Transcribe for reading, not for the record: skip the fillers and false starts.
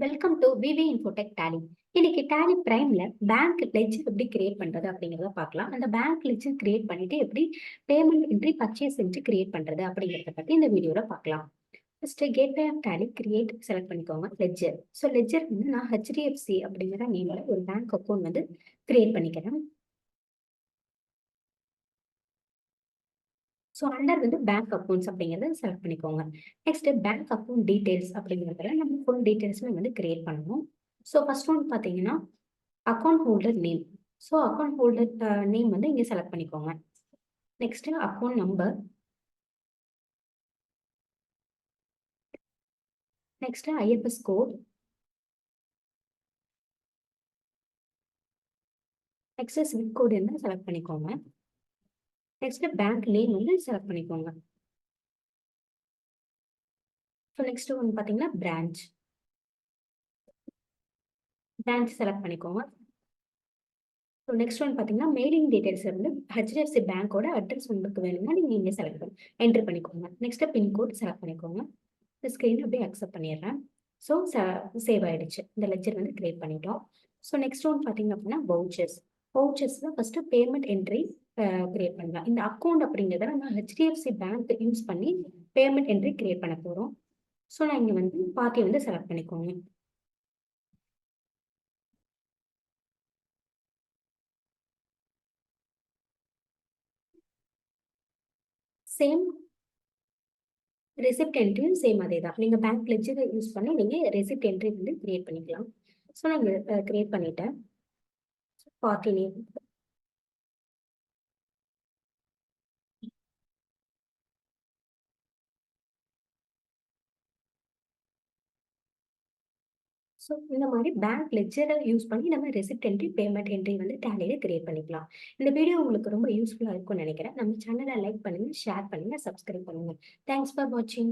Welcome to VV Infotech Tally. இன்னைக்கு Tally பிரைம்ல bank ledger எப்படி கிரியேட் பண்றது அப்படிங்கிறத பார்க்கலாம். அந்த பேங்க் லெட்ஜர் கிரியேட் பண்ணிட்டு எப்படி payment entry purchase entry create பண்றது அப்படிங்கிறத பத்தி இந்த வீடியோல பார்க்கலாம். First gateway of Tally create select பண்ணிக்கோங்க லெட்ஜர். ஸோ லெட்ஜர் வந்து நான் ஹெச்டிஎஃப்சி அப்படிங்கிற நேம்ல ஒரு பேங்க் அக்கௌண்ட் வந்து கிரியேட் பண்ணிக்கிறேன். ஸோ அண்டர் வந்து பேங்க் அக்கௌண்ட்ஸ் அப்படிங்கிறத செலக்ட் பண்ணிக்கோங்க. நெக்ஸ்ட் பேங்க் அக்கௌண்ட் டீடைல்ஸ் அப்படிங்கிறதுல நம்ம ஃபுல் டீடைல்ஸுமே வந்து கிரியேட் பண்ணணும். ஸோ ஃபர்ஸ்ட் ஒன் பார்த்தீங்கன்னா account holder name. So account holder name வந்து இங்கே செலக்ட் பண்ணிக்கோங்க. Next account number. Next IFS code. Next swift code வந்து செலக்ட் பண்ணிக்கோங்க. நெக்ஸ்ட் பேங்க் நேம் வந்து செலக்ட் பண்ணிக்கோங்க. ஸோ நெக்ஸ்ட் ஒன்று பார்த்தீங்கன்னா பிரான்ச். பிரான்ச் செலக்ட் பண்ணிக்கோங்க. ஸோ நெக்ஸ்ட் ஒன் பார்த்தீங்கன்னா மெயிலிங் டீடைல்ஸ் வந்து ஹெச்டிஎஃப்சி பேங்கோட அட்ரஸ் உங்களுக்கு வேணும்னா நீங்கள் இங்கே செலக்ட் பண்ணி என்ட்ரு பண்ணிக்கோங்க. நெக்ஸ்ட் பின்கோட் செலக்ட் பண்ணிக்கோங்க. இந்த ஸ்க்ரீன் அப்படியே அக்செப்ட் பண்ணிடுறேன். ஸோ சேவ் ஆயிடுச்சு. இந்த லெட்ஜர் வந்து கிரியேட் பண்ணிட்டோம். ஸோ நெக்ஸ்ட் ஒன் பார்த்தீங்க அப்படின்னா வவுச்சர்ஸ். வவுச்சர்ஸ்ல ஃபர்ஸ்ட் பேமெண்ட் என்ட்ரி கிரியேட் பண்ணலாம். இந்த அக்கௌண்ட் அப்படிங்கிறத நம்ம ஹெச்டிஎஃப்சி பேங்க் யூஸ் பண்ணி பேமெண்ட் என்ட்ரி கிரியேட் பண்ண போகிறோம். ஸோ நான் இங்கே வந்து பார்ட்டி வந்து செலக்ட் பண்ணிக்கோங்க. சேம் ரெசிப்ட் என்ட்ரியும் சேம் அதே தான். நீங்கள் பேங்க் லெட்ஜரை யூஸ் பண்ணி நீங்கள் ரெசிப்ட் என்ட்ரி வந்து கிரியேட் பண்ணிக்கலாம். ஸோ நான் இங்கே கிரியேட் பண்ணிட்டேன். Party name. ஸோ இந்த மாதிரி பேங்க் லெட்ஜரை யூஸ் பண்ணி நம்ம ரெசிப்ட் என்ட்ரி பேமெண்ட் என்ட்ரி வந்து டேலியில கிரியேட் பண்ணிக்கலாம். இந்த வீடியோ உங்களுக்கு ரொம்ப யூஸ்ஃபுல்லாக இருக்கும்னு நினைக்கிறேன். நம்ம சேனலை லைக் பண்ணுங்க, ஷேர் பண்ணுங்க, சப்ஸ்கிரைப் பண்ணுங்க. தேங்க்ஸ் ஃபார் வாட்சிங்.